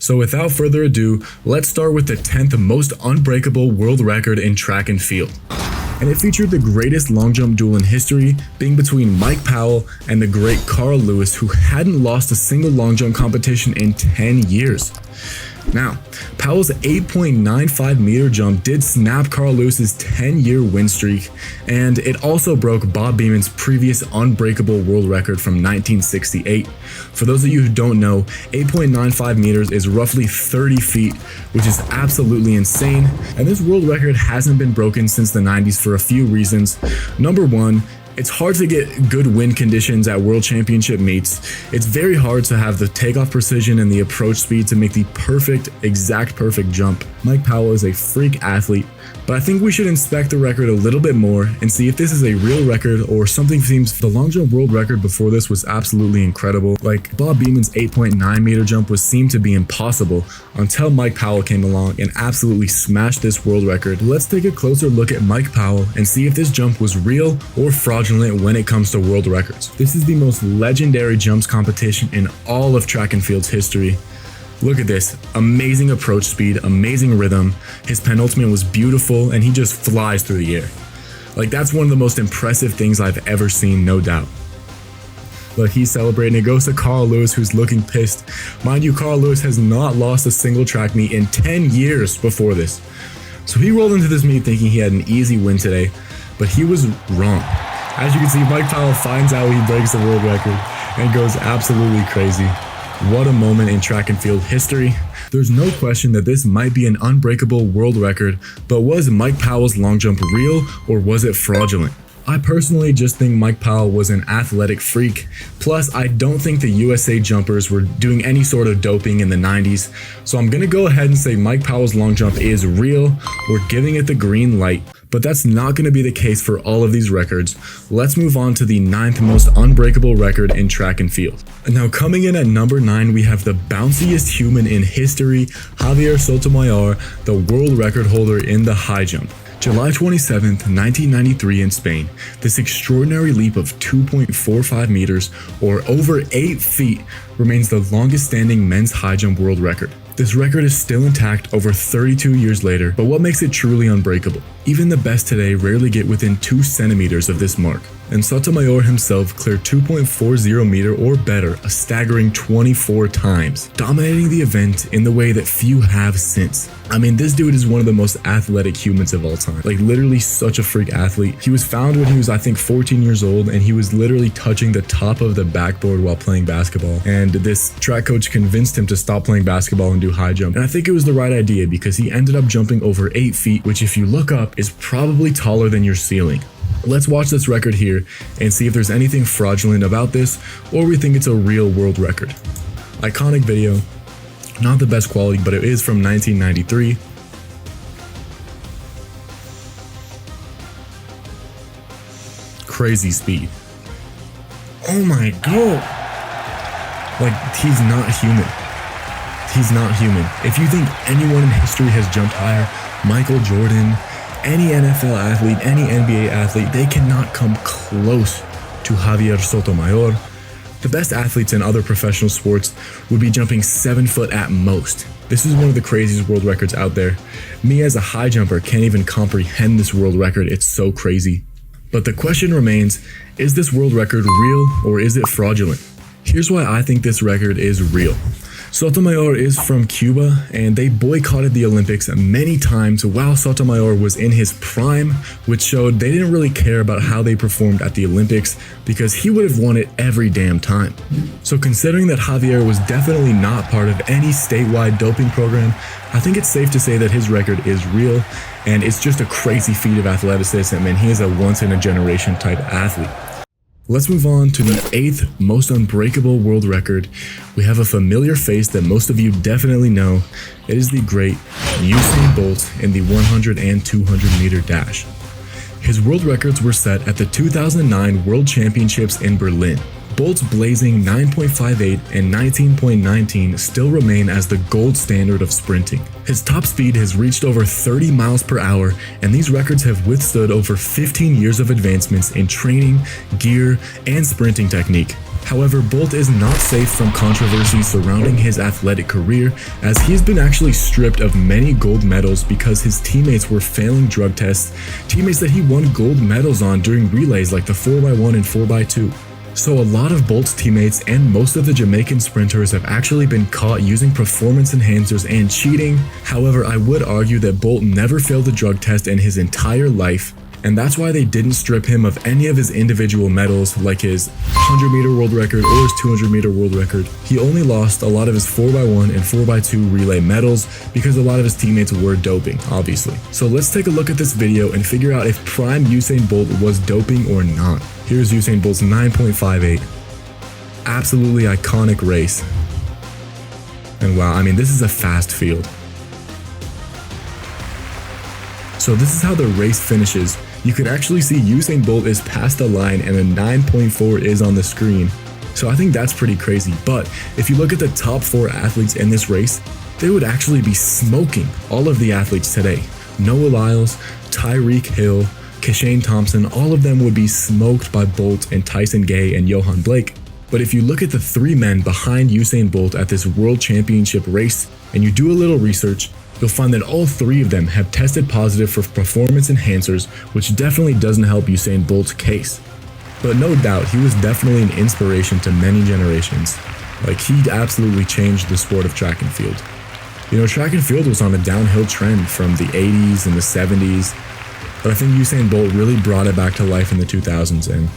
So without further ado, let's start with the 10th most unbreakable world record in track and field. And it featured the greatest long jump duel in history, being between Mike Powell and the great Carl Lewis, who hadn't lost a single long jump competition in 10 years. Now, Powell's 8.95 meter jump did snap Carl Lewis's 10-year win streak, and it also broke Bob Beeman's previous unbreakable world record from 1968. For those of you who don't know, 8.95 meters is roughly 30 feet, which is absolutely insane, and this world record hasn't been broken since the 90s for a few reasons. Number one, it's hard to get good wind conditions at world championship meets. It's very hard to have the takeoff precision and the approach speed to make the exact perfect jump. Mike Powell is a freak athlete, but I think we should inspect the record a little bit more and see if this is a real record or something seems. The long jump world record before this was absolutely incredible. Like Bob Beeman's 8.9 meter jump was seemed to be impossible until Mike Powell came along and absolutely smashed this world record. Let's take a closer look at Mike Powell and see if this jump was real or fraudulent when it comes to world records. This is the most legendary jumps competition in all of track and field's history. Look at this, amazing approach speed, amazing rhythm. His penultimate was beautiful and he just flies through the air. Like, that's one of the most impressive things I've ever seen, no doubt. Look, he's celebrating. It goes to Carl Lewis, who's looking pissed. Mind you, Carl Lewis has not lost a single track meet in 10 years before this. So he rolled into this meet thinking he had an easy win today, but he was wrong. As you can see, Mike Powell finds out he breaks the world record and goes absolutely crazy. What a moment in track and field history. There's no question that this might be an unbreakable world record, but was Mike Powell's long jump real or was it fraudulent? I personally just think Mike Powell was an athletic freak. Plus, I don't think the USA jumpers were doing any sort of doping in the 90s. So I'm gonna go ahead and say Mike Powell's long jump is real. We're giving it the green light. But that's not going to be the case for all of these records. Let's move on to the 9th most unbreakable record in track and field. Now coming in at number 9, we have the bounciest human in history, Javier Sotomayor, the world record holder in the high jump. July 27th, 1993 in Spain, this extraordinary leap of 2.45 meters or over 8 feet remains the longest standing men's high jump world record. This record is still intact over 32 years later, but what makes it truly unbreakable? Even the best today rarely get within 2 centimeters of this mark, and Sotomayor himself cleared 2.40 meter or better a staggering 24 times, dominating the event in the way that few have since. I mean, this dude is one of the most athletic humans of all time, like literally such a freak athlete. He was found when he was I think 14 years old, and he was literally touching the top of the backboard while playing basketball, and this track coach convinced him to stop playing basketball and do high jump, and I think it was the right idea because he ended up jumping over 8 feet, which if you look up is probably taller than your ceiling. Let's watch this record here and see if there's anything fraudulent about this or we think it's a real world record. Iconic video, not the best quality, but it is from 1993. Crazy speed. Oh my god. Like, he's not human. He's not human. If you think anyone in history has jumped higher, Michael Jordan, any NFL athlete, any NBA athlete, they cannot come close to Javier Sotomayor. The best athletes in other professional sports would be jumping 7 foot at most. This is one of the craziest world records out there. Me as a high jumper can't even comprehend this world record. It's so crazy. But the question remains, is this world record real or is it fraudulent? Here's why I think this record is real. Sotomayor is from Cuba, and they boycotted the Olympics many times while Sotomayor was in his prime, which showed they didn't really care about how they performed at the Olympics because he would have won it every damn time. So considering that Javier was definitely not part of any statewide doping program, I think it's safe to say that his record is real, and it's just a crazy feat of athleticism, and he is a once-in-a-generation type athlete. Let's move on to the 8th most unbreakable world record. We have a familiar face that most of you definitely know. It is the great Usain Bolt in the 100 and 200 meter dash. His world records were set at the 2009 World Championships in Berlin. Bolt's blazing 9.58 and 19.19 still remain as the gold standard of sprinting. His top speed has reached over 30 miles per hour, and these records have withstood over 15 years of advancements in training, gear, and sprinting technique. However, Bolt is not safe from controversy surrounding his athletic career, as he's been actually stripped of many gold medals because his teammates were failing drug tests, teammates that he won gold medals on during relays like the 4x1 and 4x2. So a lot of Bolt's teammates and most of the Jamaican sprinters have actually been caught using performance enhancers and cheating. However, I would argue that Bolt never failed a drug test in his entire life, and that's why they didn't strip him of any of his individual medals like his 100-meter world record or his 200-meter world record. He only lost a lot of his 4x1 and 4x2 relay medals because a lot of his teammates were doping, obviously. So let's take a look at this video and figure out if prime Usain Bolt was doping or not. Here's Usain Bolt's 9.58. Absolutely iconic race. And wow, I mean, this is a fast field. So this is how the race finishes. You can actually see Usain Bolt is past the line and a 9.4 is on the screen. So I think that's pretty crazy. But if you look at the top 4 athletes in this race, they would actually be smoking all of the athletes today. Noah Lyles, Tyreek Hill, Keshane Thompson, all of them would be smoked by Bolt and Tyson Gay and Johan Blake. But if you look at the 3 men behind Usain Bolt at this World Championship race and you do a little research, you'll find that all 3 of them have tested positive for performance enhancers, which definitely doesn't help Usain Bolt's case. But no doubt, he was definitely an inspiration to many generations. Like, he absolutely changed the sport of track and field. You know, track and field was on a downhill trend from the 80s and the 70s, but I think Usain Bolt really brought it back to life in the 2000s, and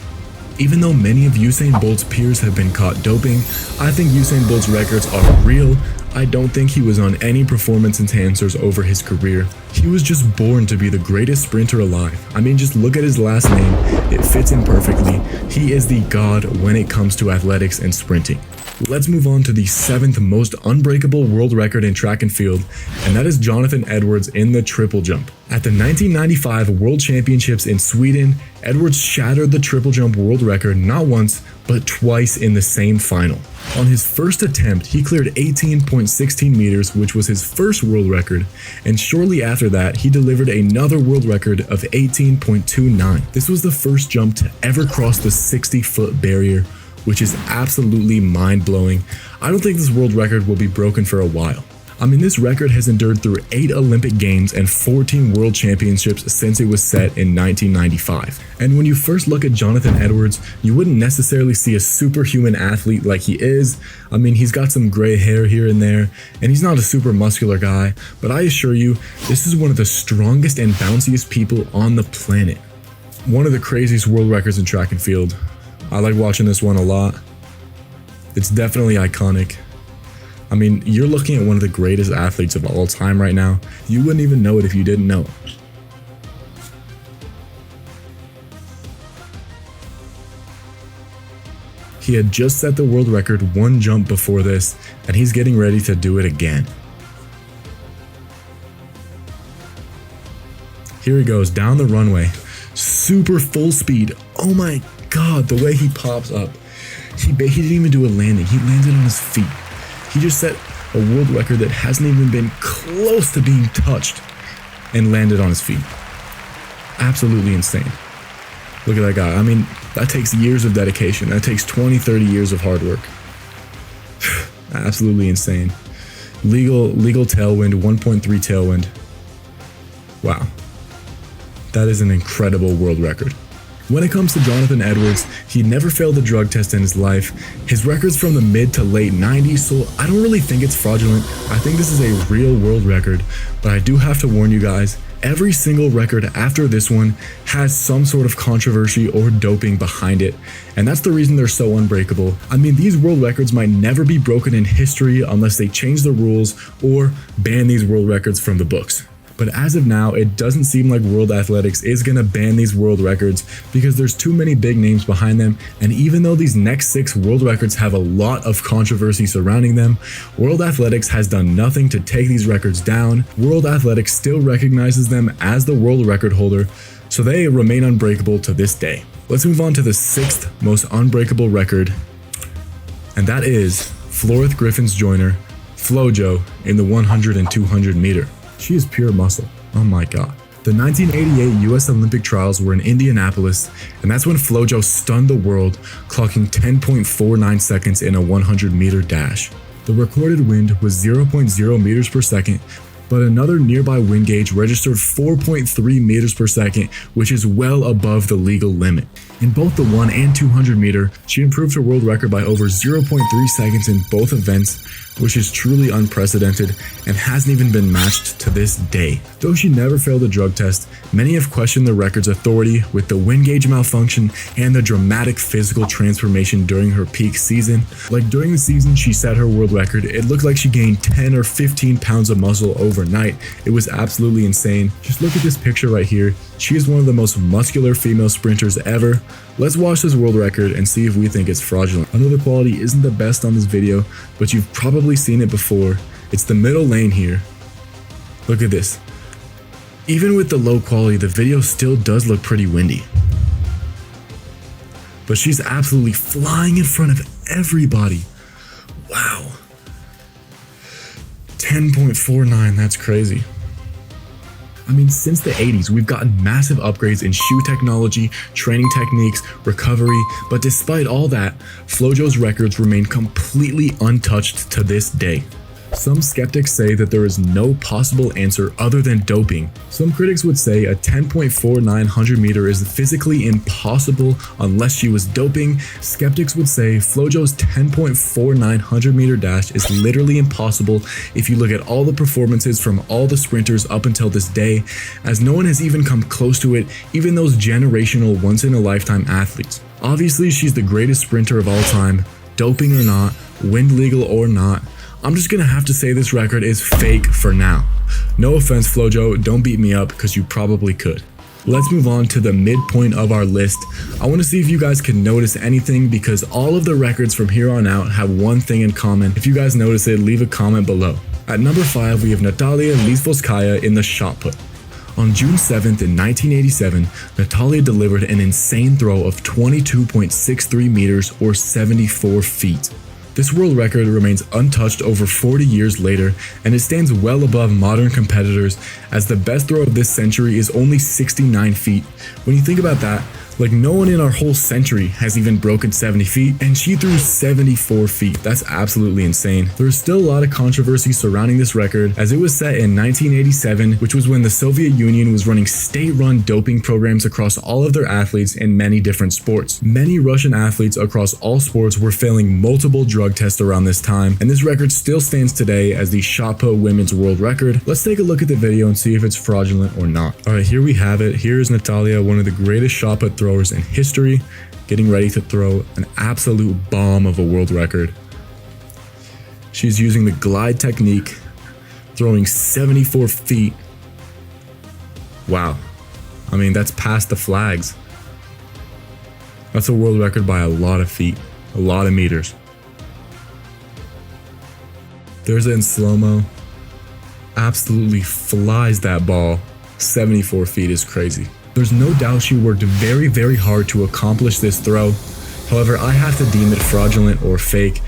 even though many of Usain Bolt's peers have been caught doping, I think Usain Bolt's records are real. I don't think he was on any performance enhancers over his career. He was just born to be the greatest sprinter alive. I mean, just look at his last name, it fits in perfectly. He is the god when it comes to athletics and sprinting. Let's move on to the 7th most unbreakable world record in track and field, and that is Jonathan Edwards in the triple jump. At the 1995 World Championships in Sweden, Edwards shattered the triple jump world record not once, but twice in the same final. On his first attempt, he cleared 18.16 meters, which was his first world record, and shortly after that, he delivered another world record of 18.29. This was the first jump to ever cross the 60-foot barrier, which is absolutely mind-blowing. I don't think this world record will be broken for a while. I mean, this record has endured through 8 Olympic Games and 14 World Championships since it was set in 1995. And when you first look at Jonathan Edwards, you wouldn't necessarily see a superhuman athlete like he is. I mean, he's got some gray hair here and there, and he's not a super muscular guy, but I assure you, this is one of the strongest and bounciest people on the planet. One of the craziest world records in track and field. I like watching this one a lot. It's definitely iconic. I mean, you're looking at one of the greatest athletes of all time right now. You wouldn't even know it if you didn't know. He had just set the world record 1 jump before this, and he's getting ready to do it again. Here he goes, down the runway. Super full speed. Oh my god, the way he pops up. He didn't even do a landing. He landed on his feet. He just set a world record that hasn't even been close to being touched and landed on his feet. Absolutely insane. Look at that guy. I mean, that takes years of dedication. That takes 20, 30 years of hard work. Absolutely insane. Legal tailwind, 1.3 tailwind. Wow. That is an incredible world record. When it comes to Jonathan Edwards, he never failed a drug test in his life. His record's from the mid to late 90s, so I don't really think it's fraudulent. I think this is a real world record, but I do have to warn you guys, every single record after this one has some sort of controversy or doping behind it, and that's the reason they're so unbreakable. I mean, these world records might never be broken in history unless they change the rules or ban these world records from the books. But as of now, it doesn't seem like World Athletics is going to ban these world records because there's too many big names behind them, and even though these next 6 world records have a lot of controversy surrounding them, World Athletics has done nothing to take these records down. World Athletics still recognizes them as the world record holder, so they remain unbreakable to this day. Let's move on to the 6th most unbreakable record, and that is Florith Griffiths-Joyner, Flo-Jo, in the 100 and 200 meter. She is pure muscle. Oh my god. The 1988 US Olympic trials were in Indianapolis, and that's when Flo-Jo stunned the world, clocking 10.49 seconds in a 100-meter dash. The recorded wind was 0.0 meters per second, but another nearby wind gauge registered 4.3 meters per second, which is well above the legal limit. In both the 1 and 200 meter, she improved her world record by over 0.3 seconds in both events, which is truly unprecedented and hasn't even been matched to this day. Though she never failed a drug test, many have questioned the record's authority with the wind gauge malfunction and the dramatic physical transformation during her peak season. Like during the season she set her world record, it looked like she gained 10 or 15 pounds of muscle overnight. It was absolutely insane. Just look at this picture right here. She is one of the most muscular female sprinters ever. Let's watch this world record and see if we think it's fraudulent. I know the quality isn't the best on this video, but you've probably seen it before. It's the middle lane here. Look at this. Even with the low quality, the video still does look pretty windy. But she's absolutely flying in front of everybody. Wow. 10.49, that's crazy. I mean, since the 80s, we've gotten massive upgrades in shoe technology, training techniques, recovery, but despite all that, Flo-Jo's records remain completely untouched to this day. Some skeptics say that there is no possible answer other than doping. Some critics would say a 10.49 100 meter is physically impossible unless she was doping. Skeptics would say Flo-Jo's 10.49 100 meter dash is literally impossible if you look at all the performances from all the sprinters up until this day, as no one has even come close to it, even those generational once-in-a-lifetime athletes. Obviously, she's the greatest sprinter of all time, doping or not, wind legal or not. I'm just gonna have to say this record is fake for now. No offense, Flo-Jo, don't beat me up because you probably could. Let's move on to the midpoint of our list. I want to see if you guys can notice anything because all of the records from here on out have one thing in common. If you guys notice it, leave a comment below. At number 5, we have Natalia Lisovskaya in the shot put. On June 7th in 1987, Natalia delivered an insane throw of 22.63 meters or 74 feet. This world record remains untouched over 40 years later, and it stands well above modern competitors as the best throw of this century is only 69 feet. When you think about that, like no one in our whole century has even broken 70 feet, and she threw 74 feet. That's absolutely insane. There's still a lot of controversy surrounding this record as it was set in 1987, which was when the Soviet Union was running state-run doping programs across all of their athletes in many different sports. Many Russian athletes across all sports were failing multiple drug tests around this time, and this record still stands today as the shot put women's world record. Let's take a look at the video and see if it's fraudulent or not. Alright, here we have it. Here's Natalia, one of the greatest shot put throwers in history, getting ready to throw an absolute bomb of a world record. She's using the glide technique, throwing 74 feet. Wow. I mean, that's past the flags. That's a world record by a lot of feet, a lot of meters. There's it in slow-mo. Absolutely flies that ball. 74 feet is crazy. There's no doubt she worked very, very hard to accomplish this throw. However, I have to deem it fraudulent or fake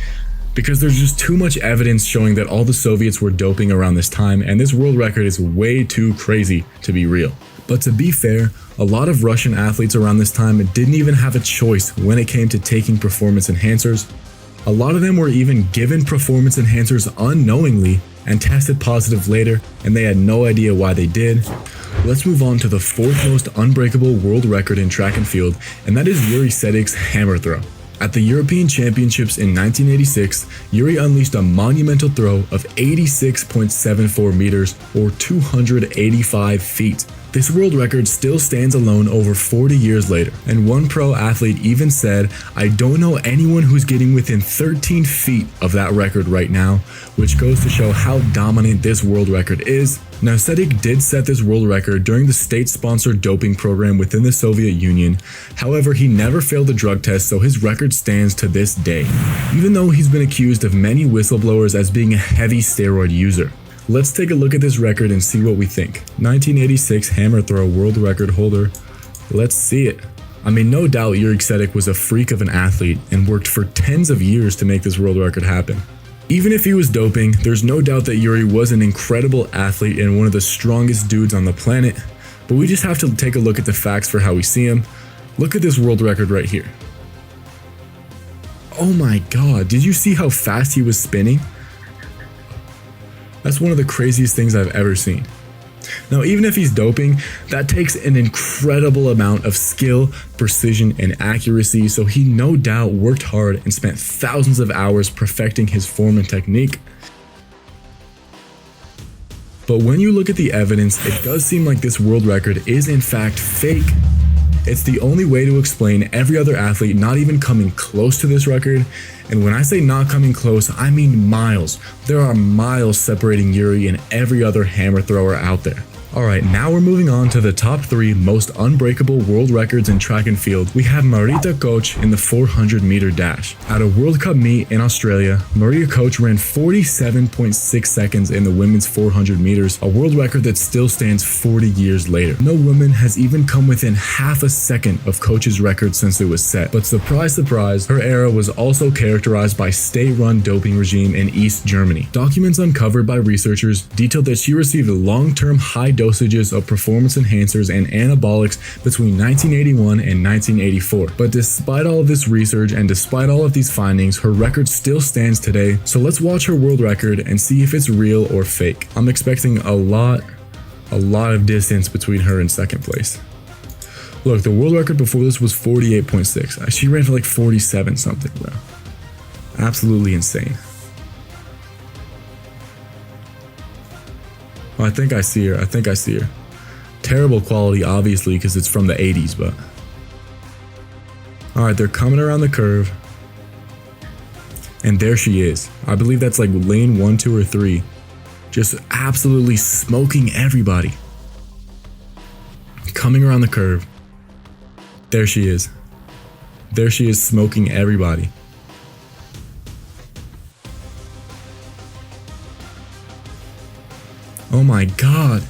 because there's just too much evidence showing that all the Soviets were doping around this time, and this world record is way too crazy to be real. But to be fair, a lot of Russian athletes around this time didn't even have a choice when it came to taking performance enhancers. A lot of them were even given performance enhancers unknowingly and tested positive later, and they had no idea why they did. Let's move on to the 4th most unbreakable world record in track and field, and that is Yuri Sedykh's hammer throw. At the European Championships in 1986, Yuri unleashed a monumental throw of 86.74 meters or 285 feet. This world record still stands alone over 40 years later, and one pro athlete even said, "I don't know anyone who's getting within 13 feet of that record right now," which goes to show how dominant this world record is. Now, Sedykh did set this world record during the state-sponsored doping program within the Soviet Union. However, he never failed a drug test, so his record stands to this day, even though he's been accused of many whistleblowers as being a heavy steroid user. Let's take a look at this record and see what we think. 1986 hammer throw world record holder. Let's see it. I mean, no doubt Yuri Sedykh was a freak of an athlete and worked for tens of years to make this world record happen. Even if he was doping, there's no doubt that Yuri was an incredible athlete and one of the strongest dudes on the planet. But we just have to take a look at the facts for how we see them. Look at this world record right here. Oh my god, did you see how fast he was spinning? That's one of the craziest things I've ever seen. Now, even if he's doping, that takes an incredible amount of skill, precision, and accuracy, so he no doubt worked hard and spent thousands of hours perfecting his form and technique. But when you look at the evidence, it does seem like this world record is in fact fake. It's the only way to explain every other athlete not even coming close to this record. And when I say not coming close, I mean miles. There are miles separating Yuri and every other hammer thrower out there. Alright, now we're moving on to the top 3 most unbreakable world records in track and field. We have Marita Koch in the 400 meter dash. At a World Cup meet in Australia, Marita Koch ran 47.6 seconds in the women's 400 meters, a world record that still stands 40 years later. No woman has even come within half a second of Koch's record since it was set. But surprise, surprise, her era was also characterized by state-run doping regime in East Germany. Documents uncovered by researchers detailed that she received long-term high dosages of performance enhancers and anabolics between 1981 and 1984. But despite all of this research and despite all of these findings, her record still stands today. So let's watch her world record and see if it's real or fake. I'm expecting a lot of distance between her and second place. Look, the world record before this was 48.6. She ran for like 47 something, bro. Absolutely insane. Oh, I think I see her. Terrible quality, obviously, because it's from the 80s, but... Alright, they're coming around the curve. And there she is. I believe that's like lane 1, 2, or 3. Just absolutely smoking everybody. Coming around the curve. There she is. There she is smoking everybody. Oh my god.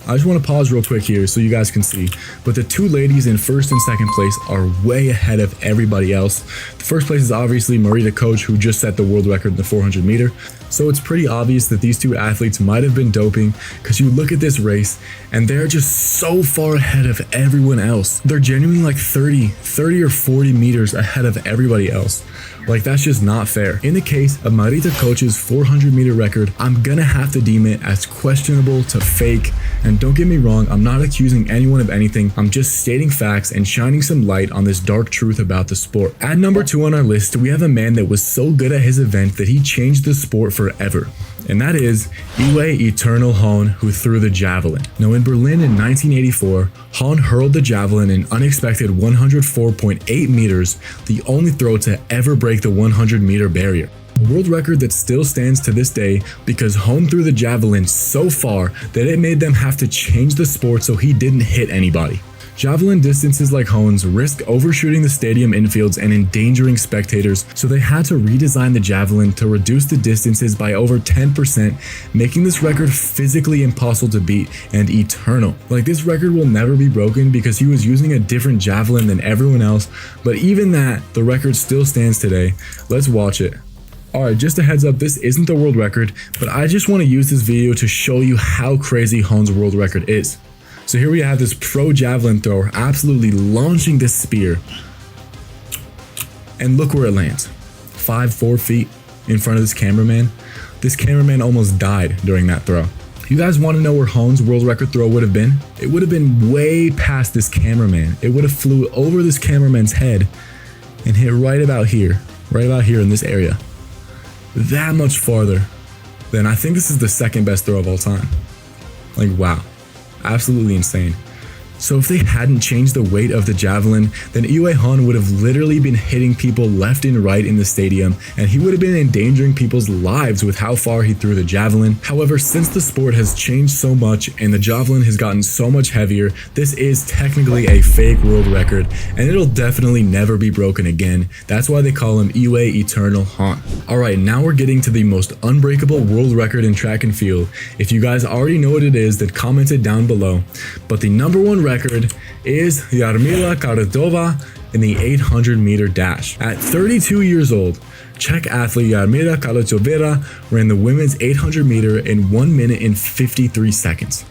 I just want to pause real quick here so you guys can see. But the two ladies in first and second place are way ahead of everybody else. The first place is obviously Marita Koch, who just set the world record in the 400 meter. So it's pretty obvious that these two athletes might have been doping, because you look at this race and they're just so far ahead of everyone else. They're genuinely like 30 or 40 meters ahead of everybody else. Like, that's just not fair. In the case of Marita Koch's 400 meter record, I'm gonna have to deem it as questionable to fake. And don't get me wrong, I'm not accusing anyone of anything. I'm just stating facts and shining some light on this dark truth about the sport. At number 2 on our list, we have a man that was so good at his event that he changed the sport forever. And that is Uwe Eternal Hohn, who threw the javelin. Now, in Berlin in 1984, Hohn hurled the javelin an unexpected 104.8 meters, the only throw to ever break the 100 meter barrier. A world record that still stands to this day because Hohn threw the javelin so far that it made them have to change the sport so he didn't hit anybody. Javelin distances like Hohn's risk overshooting the stadium infields and endangering spectators, so they had to redesign the javelin to reduce the distances by over 10%, making this record physically impossible to beat and eternal. Like, this record will never be broken because he was using a different javelin than everyone else, but even that, the record still stands today. Let's watch it. Alright, just a heads up, this isn't the world record, but I just want to use this video to show you how crazy Hohn's world record is. So here we have this pro javelin thrower absolutely launching this spear. And look where it lands. 4 feet in front of this cameraman. This cameraman almost died during that throw. You guys want to know where Hohn's world record throw would have been? It would have been way past this cameraman. It would have flew over this cameraman's head and hit right about here in this area. That much farther. Then I think this is the second best throw of all time. Like, wow. Absolutely insane. So if they hadn't changed the weight of the javelin, then Uwe Hohn would have literally been hitting people left and right in the stadium, and he would have been endangering people's lives with how far he threw the javelin. However, since the sport has changed so much and the javelin has gotten so much heavier, this is technically a fake world record, and it'll definitely never be broken again. That's why they call him Uwe Eternal Hohn. Alright, now we're getting to the most unbreakable world record in track and field. If you guys already know what it is, then comment it down below. But the number 1 record is Jarmila Kratochvílová in the 800 meter dash. At 32 years old, Czech athlete Jarmila Kratochvílová ran the women's 800 meter in 1 minute and 53 seconds.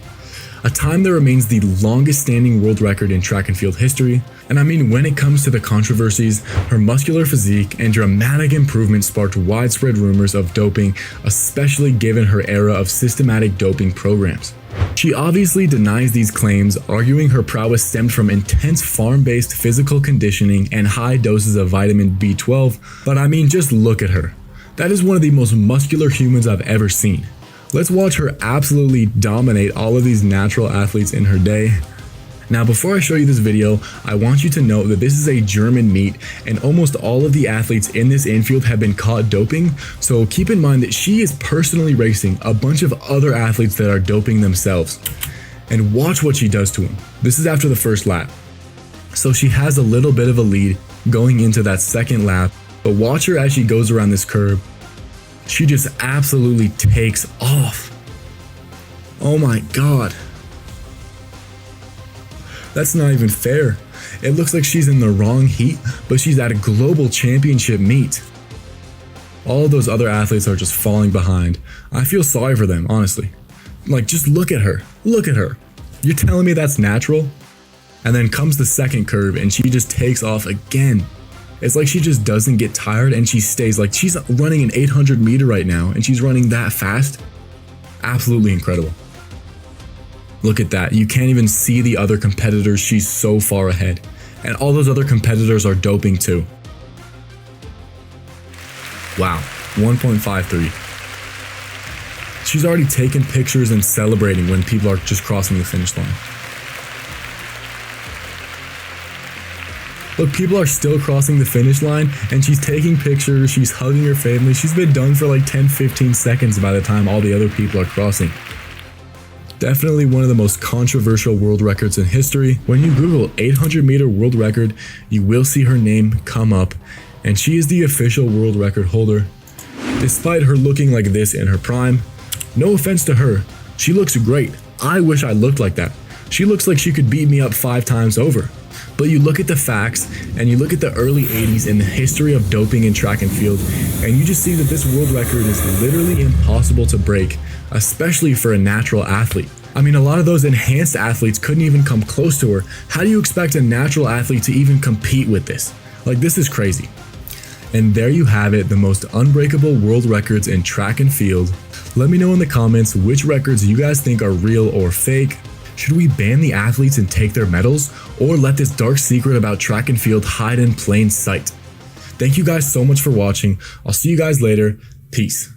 a time that remains the longest standing world record in track and field history. And I mean, when it comes to the controversies, her muscular physique and dramatic improvement sparked widespread rumors of doping, especially given her era of systematic doping programs. She obviously denies these claims, arguing her prowess stemmed from intense farm-based physical conditioning and high doses of vitamin B12, but I mean, just look at her. That is one of the most muscular humans I've ever seen. Let's watch her absolutely dominate all of these natural athletes in her day. Now, before I show you this video, I want you to note that this is a German meet and almost all of the athletes in this infield have been caught doping, so keep in mind that she is personally racing a bunch of other athletes that are doping themselves. And watch what she does to them. This is after the first lap. So she has a little bit of a lead going into that second lap, but watch her as she goes around this curve. She just absolutely takes off. Oh my god. That's not even fair. It looks like she's in the wrong heat, but she's at a global championship meet. All of those other athletes are just falling behind. I feel sorry for them, honestly. Like, just look at her. Look at her. You're telling me that's natural? And then comes the second curve and she just takes off again. It's like she just doesn't get tired and she stays. Like, she's running an 800 meter right now and she's running that fast. Absolutely incredible. Look at that. You can't even see the other competitors. She's so far ahead. And all those other competitors are doping too. Wow, 1.53. She's already taken pictures and celebrating when people are just crossing the finish line. Look, people are still crossing the finish line and she's taking pictures, she's hugging her family. She's been done for like 10-15 seconds by the time all the other people are crossing. Definitely one of the most controversial world records in history. When you Google 800 meter world record, you will see her name come up, and she is the official world record holder. Despite her looking like this in her prime, no offense to her, she looks great. I wish I looked like that. She looks like she could beat me up 5 times over. But you look at the facts and you look at the early 80s and the history of doping in track and field, and you just see that this world record is literally impossible to break, especially for a natural athlete. I mean, a lot of those enhanced athletes couldn't even come close to her. How do you expect a natural athlete to even compete with this? Like, this is crazy. And there you have it, the most unbreakable world records in track and field. Let me know in the comments which records you guys think are real or fake. Should we ban the athletes and take their medals, or let this dark secret about track and field hide in plain sight? Thank you guys so much for watching. I'll see you guys later. Peace.